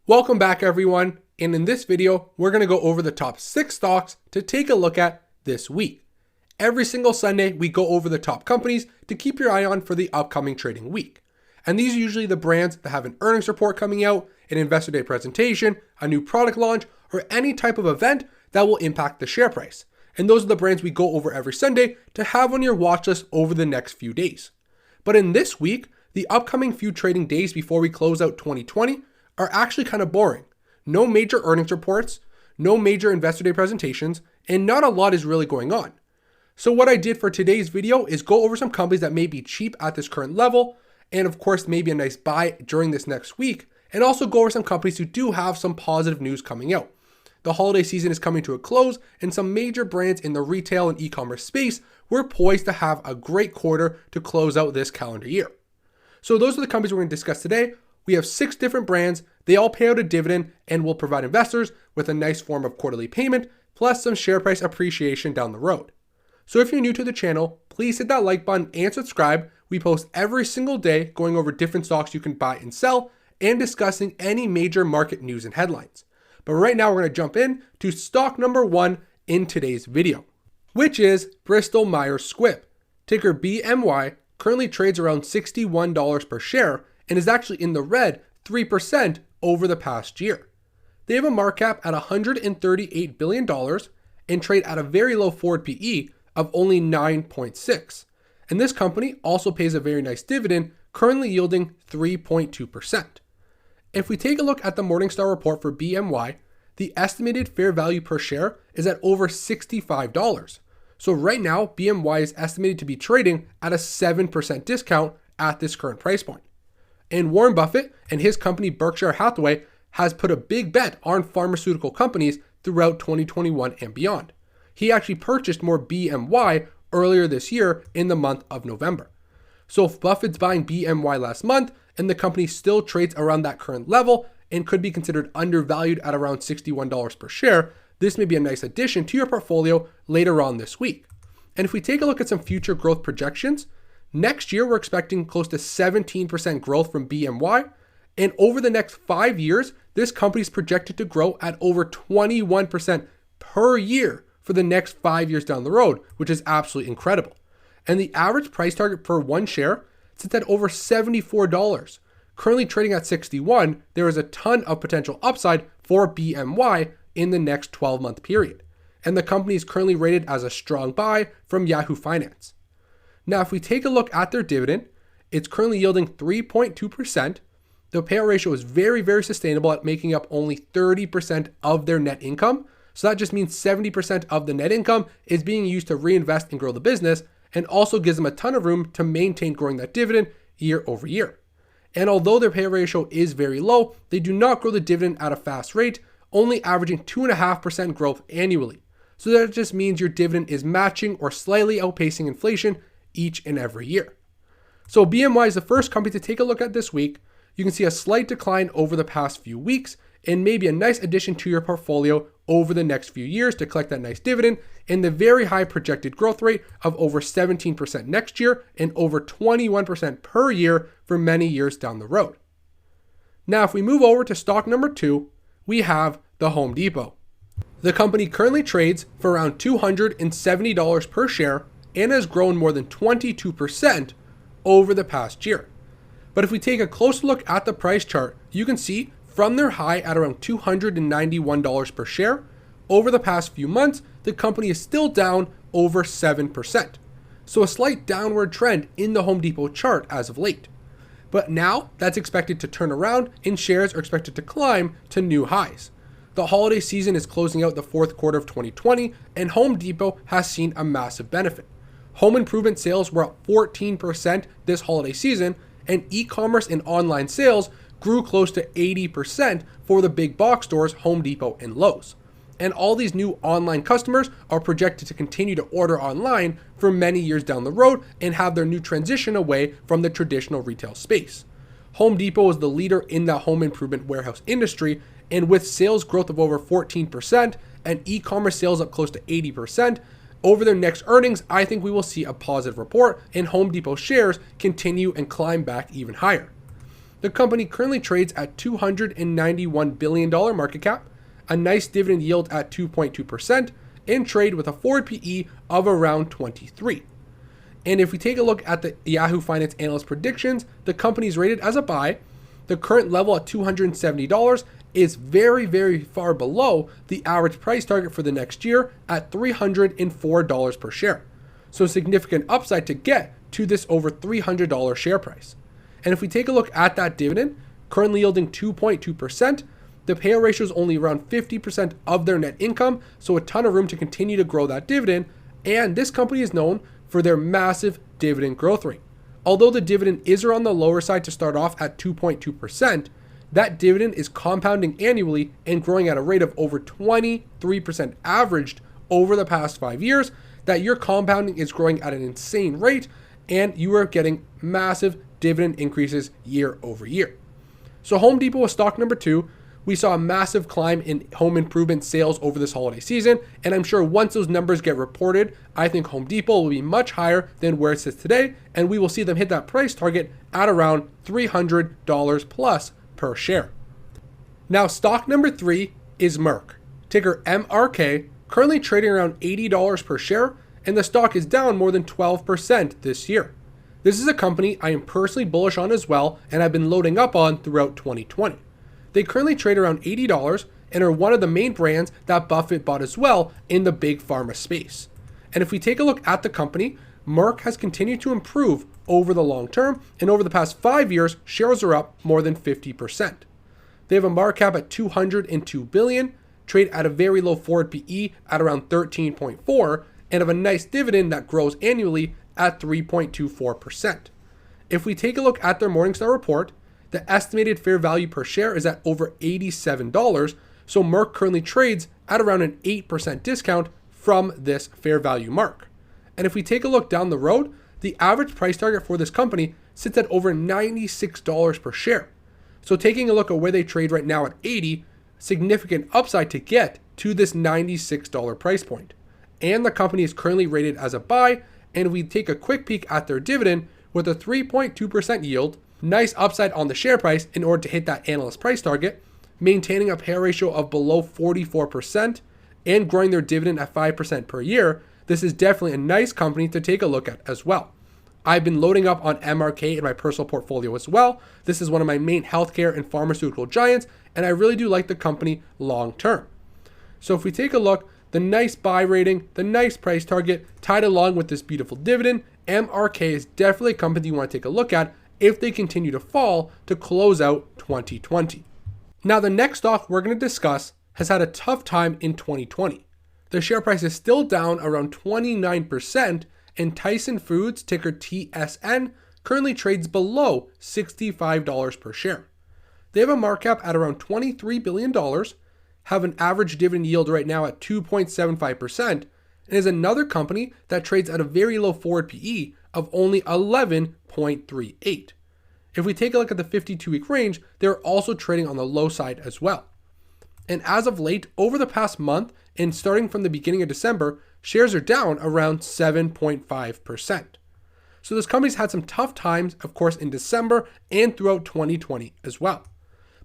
Welcome back everyone, and in this video, we're going to go over the top 6 stocks to take a look at this week. Every single Sunday, we go over the top companies to keep your eye on for the upcoming trading week. And these are usually the brands that have an earnings report coming out, an investor day presentation, a new product launch, or any type of event that will impact the share price. And those are the brands we go over every Sunday to have on your watch list over the next few days. But in this week, the upcoming few trading days before we close out 2020 are actually kind of boring. No major earnings reports, no major investor day presentations, and not a lot is really going on. So what I did for today's video is go over some companies that may be cheap at this current level, and of course maybe a nice buy during this next week, and also go over some companies who do have some positive news coming out. The holiday season is coming to a close, and some major brands in the retail and e-commerce space were poised to have a great quarter to close out this calendar year. So those are the companies we're going to discuss today. We have 6 different brands. They all pay out a dividend and will provide investors with a nice form of quarterly payment, plus some share price appreciation down the road. So if you're new to the channel, please hit that like button and subscribe. We post every single day going over different stocks you can buy and sell and discussing any major market news and headlines. But right now we're going to jump in to stock number 1 in today's video, which is BristolMyers Squibb. Ticker BMY currently trades around $61 per share and is actually in the red 3% over the past year. They have a market cap at $138 billion and trade at a very low forward PE of only 9.6. And this company also pays a very nice dividend, currently yielding 3.2%. If we take a look at the Morningstar report for BMY, the estimated fair value per share is at over $65. So right now, BMY is estimated to be trading at a 7% discount at this current price point. And Warren Buffett and his company Berkshire Hathaway has put a big bet on pharmaceutical companies throughout 2021 and beyond. He actually purchased more BMY earlier this year in the month of November. So if Buffett's buying BMY last month and the company still trades around that current level and could be considered undervalued at around $61 per share, this may be a nice addition to your portfolio later on this week. And if we take a look at some future growth projections, next year, we're expecting close to 17% growth from BMY. And over the next 5 years, this company is projected to grow at over 21% per year for the next 5 years down the road, which is absolutely incredible. And the average price target per one share sits at over $74. Currently trading at $61, there is a ton of potential upside for BMY in the next 12-month period. And the company is currently rated as a strong buy from Yahoo Finance. Now, if we take a look at their dividend, it's currently yielding 3.2%. The payout ratio is very, very sustainable at making up only 30% of their net income. So that just means 70% of the net income is being used to reinvest and grow the business, and also gives them a ton of room to maintain growing that dividend year over year. And although their payout ratio is very low, they do not grow the dividend at a fast rate, only averaging 2.5% growth annually. So that just means your dividend is matching or slightly outpacing inflation each and every year. So BMY is the first company to take a look at this week. You can see a slight decline over the past few weeks and maybe a nice addition to your portfolio over the next few years to collect that nice dividend, and the very high projected growth rate of over 17% next year and over 21% per year for many years down the road. Now, if we move over to stock number 2, we have the Home Depot. The company currently trades for around $270 per share and has grown more than 22% over the past year. But if we take a close look at the price chart, you can see from their high at around $291 per share, over the past few months, the company is still down over 7%. So a slight downward trend in the Home Depot chart as of late. But now that's expected to turn around and shares are expected to climb to new highs. The holiday season is closing out the fourth quarter of 2020, and Home Depot has seen a massive benefit. Home improvement sales were up 14% this holiday season, and e-commerce and online sales grew close to 80% for the big box stores, Home Depot and Lowe's. And all these new online customers are projected to continue to order online for many years down the road and have their new transition away from the traditional retail space. Home Depot is the leader in the home improvement warehouse industry, and with sales growth of over 14% and e-commerce sales up close to 80%, over their next earnings, I think we will see a positive report and Home Depot shares continue and climb back even higher. The company currently trades at $291 billion market cap, a nice dividend yield at 2.2%, and trade with a forward PE of around 23. And if we take a look at the Yahoo Finance analyst predictions, the company is rated as a buy. The current level at $270 is very, very far below the average price target for the next year at $304 per share. So significant upside to get to this over $300 share price. And if we take a look at that dividend, currently yielding 2.2%, the payout ratio is only around 50% of their net income, so a ton of room to continue to grow that dividend. And this company is known for their massive dividend growth rate. Although the dividend is around the lower side to start off at 2.2%, that dividend is compounding annually and growing at a rate of over 23% averaged over the past 5 years, that your compounding is growing at an insane rate and you are getting massive dividend increases year over year. So Home Depot was stock number 2. We saw a massive climb in home improvement sales over this holiday season, and I'm sure once those numbers get reported, I think Home Depot will be much higher than where it sits today, and we will see them hit that price target at around $300 plus per share. Now, stock number 3 is Merck, ticker MRK, currently trading around $80 per share, and the stock is down more than 12% this year. This is a company I am personally bullish on as well, and I've been loading up on throughout 2020. They currently trade around $80 and are one of the main brands that Buffett bought as well in the big pharma space. And if we take a look at the company, Merck has continued to improve over the long term, and over the past 5 years, shares are up more than 50%. They have a market cap at $202 billion, trade at a very low forward PE at around 13.4, and have a nice dividend that grows annually at 3.24%. If we take a look at their Morningstar report, the estimated fair value per share is at over $87, so Merck currently trades at around an 8% discount from this fair value mark. And if we take a look down the road, the average price target for this company sits at over $96 per share. So taking a look at where they trade right now at 80, significant upside to get to this $96 price point. And the company is currently rated as a buy, and we take a quick peek at their dividend with a 3.2% yield, nice upside on the share price in order to hit that analyst price target, maintaining a payout ratio of below 44%, and growing their dividend at 5% per year. This is definitely a nice company to take a look at as well. I've been loading up on MRK in my personal portfolio as well. This is one of my main healthcare and pharmaceutical giants, and I really do like the company long term. So if we take a look, the nice buy rating, the nice price target tied along with this beautiful dividend, MRK is definitely a company you want to take a look at if they continue to fall to close out 2020. Now, the next stock we're going to discuss has had a tough time in 2020. The share price is still down around 29%, and Tyson Foods, ticker TSN, currently trades below $65 per share. They have a market cap at around $23 billion, have an average dividend yield right now at 2.75%, and is another company that trades at a very low forward PE of only 11.38. If we take a look at the 52-week range, they're also trading on the low side as well. And as of late, over the past month, and starting from the beginning of December, shares are down around 7.5%. So this company's had some tough times, of course, in December and throughout 2020 as well.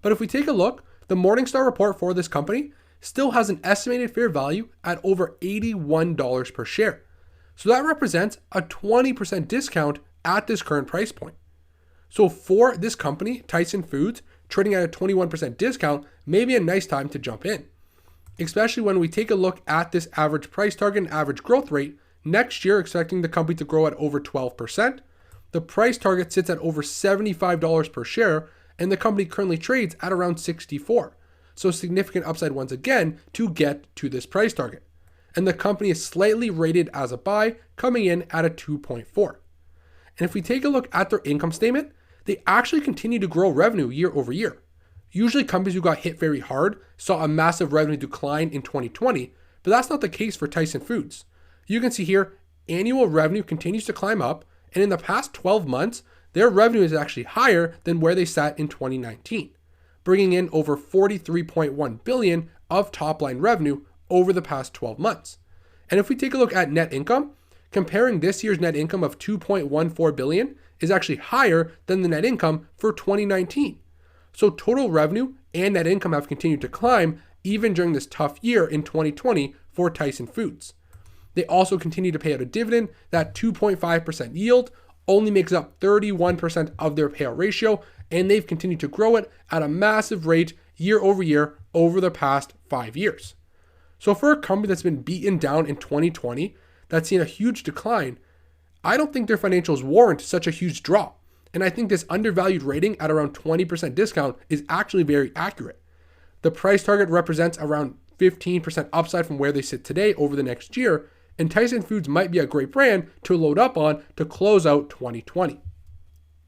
But if we take a look, the Morningstar report for this company still has an estimated fair value at over $81 per share. So that represents a 20% discount at this current price point. So for this company, Tyson Foods, trading at a 21% discount may be a nice time to jump in. Especially when we take a look at this average price target and average growth rate, next year expecting the company to grow at over 12%. The price target sits at over $75 per share, and the company currently trades at around $64. So significant upside once again to get to this price target. And the company is slightly rated as a buy, coming in at a 2.4. And if we take a look at their income statement, they actually continue to grow revenue year over year. Usually companies who got hit very hard saw a massive revenue decline in 2020, but that's not the case for Tyson Foods. You can see here, annual revenue continues to climb up, and in the past 12 months, their revenue is actually higher than where they sat in 2019, bringing in over $43.1 billion of top-line revenue over the past 12 months. And if we take a look at net income, comparing this year's net income of $2.14 billion is actually higher than the net income for 2019. So total revenue and net income have continued to climb even during this tough year in 2020 for Tyson Foods. They also continue to pay out a dividend. That 2.5% yield only makes up 31% of their payout ratio, and they've continued to grow it at a massive rate year over year over the past 5 years. So for a company that's been beaten down in 2020, that's seen a huge decline, I don't think their financials warrant such a huge drop. And I think this undervalued rating at around 20% discount is actually very accurate. The price target represents around 15% upside from where they sit today over the next year, and Tyson Foods might be a great brand to load up on to close out 2020.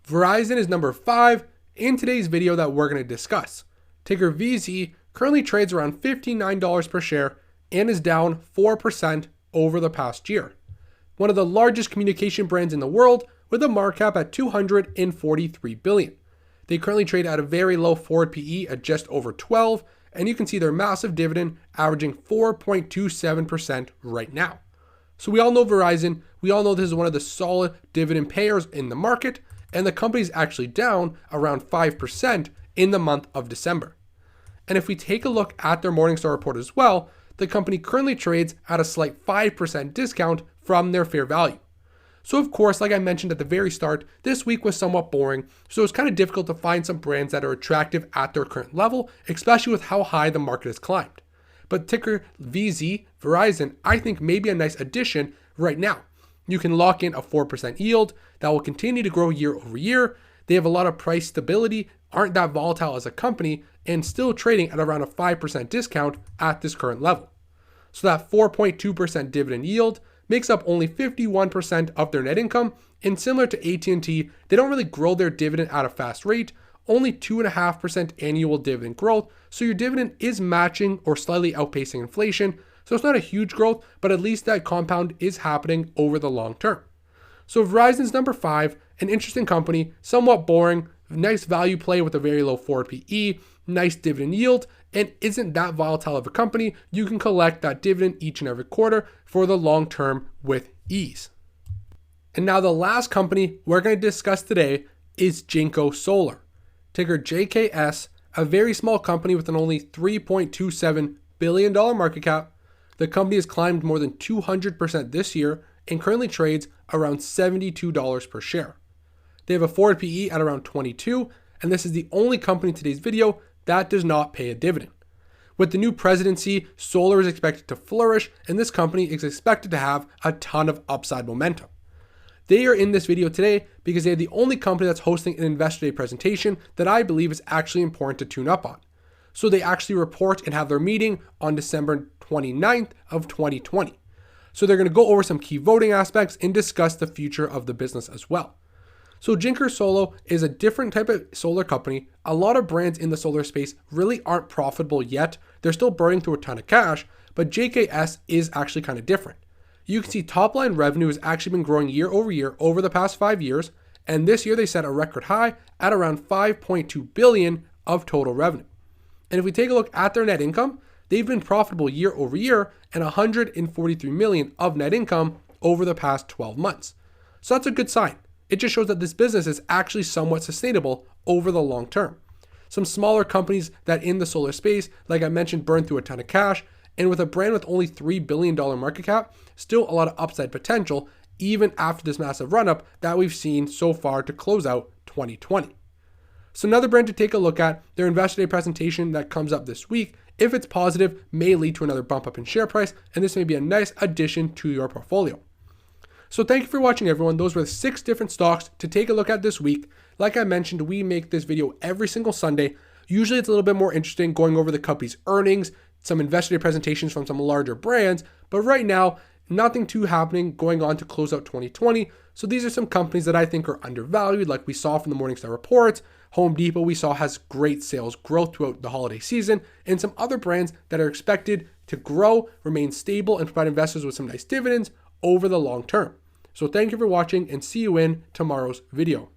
Verizon is number 5 in today's video that we're going to discuss. Ticker VZ currently trades around $59 per share and is down 4% over the past year. One of the largest communication brands in the world with a market cap at $243 billion. They currently trade at a very low forward PE at just over 12, and you can see their massive dividend averaging 4.27% right now. So we all know Verizon, we all know this is one of the solid dividend payers in the market, and the company is actually down around 5% in the month of December. And if we take a look at their Morningstar report as well, the company currently trades at a slight 5% discount from their fair value. So of course, like I mentioned at the very start, this week was somewhat boring, so it's kind of difficult to find some brands that are attractive at their current level, especially with how high the market has climbed. But ticker VZ, Verizon, I think may be a nice addition right now. You can lock in a 4% yield that will continue to grow year over year. They have a lot of price stability, aren't that volatile as a company, and still trading at around a 5% discount at this current level. So that 4.2% dividend yield makes up only 51% of their net income, and similar to AT&T, they don't really grow their dividend at a fast rate, only 2.5% annual dividend growth, so your dividend is matching or slightly outpacing inflation, so it's not a huge growth, but at least that compound is happening over the long term. So Verizon's number 5, an interesting company, somewhat boring, nice value play with a very low forward PE, nice dividend yield, and isn't that volatile of a company. You can collect that dividend each and every quarter for the long term with ease. And now the last company we're going to discuss today is Jinko Solar. Ticker JKS, a very small company with an only $3.27 billion market cap. The company has climbed more than 200% this year and currently trades around $72 per share. They have a forward PE at around 22, and this is the only company in today's video that does not pay a dividend. With the new presidency, solar is expected to flourish, and this company is expected to have a ton of upside momentum. They are in this video today because they are the only company that's hosting an Investor Day presentation that I believe is actually important to tune up on. So they actually report and have their meeting on December 29th of 2020. So they're going to go over some key voting aspects and discuss the future of the business as well. So Jinko Solar is a different type of solar company. A lot of brands in the solar space really aren't profitable yet. They're still burning through a ton of cash, but JKS is actually kind of different. You can see top line revenue has actually been growing year over the past 5 years, and this year they set a record high at around $5.2 billion of total revenue. And if we take a look at their net income, they've been profitable year over year and $143 million of net income over the past 12 months. So that's a good sign. It just shows that this business is actually somewhat sustainable over the long term. Some smaller companies that in the solar space, like I mentioned, burn through a ton of cash, and with a brand with only $3 billion market cap, still a lot of upside potential, even after this massive run-up that we've seen so far to close out 2020. So another brand to take a look at, their Investor Day presentation that comes up this week, if it's positive, may lead to another bump up in share price, and this may be a nice addition to your portfolio. So thank you for watching, everyone. Those were the 6 different stocks to take a look at this week. Like I mentioned, we make this video every single Sunday. Usually it's a little bit more interesting going over the company's earnings, some Investor Day presentations from some larger brands, but right now, nothing too happening going on to close out 2020. So these are some companies that I think are undervalued, like we saw from the Morningstar reports. Home Depot we saw has great sales growth throughout the holiday season, and some other brands that are expected to grow, remain stable, and provide investors with some nice dividends over the long term. So thank you for watching, and see you in tomorrow's video.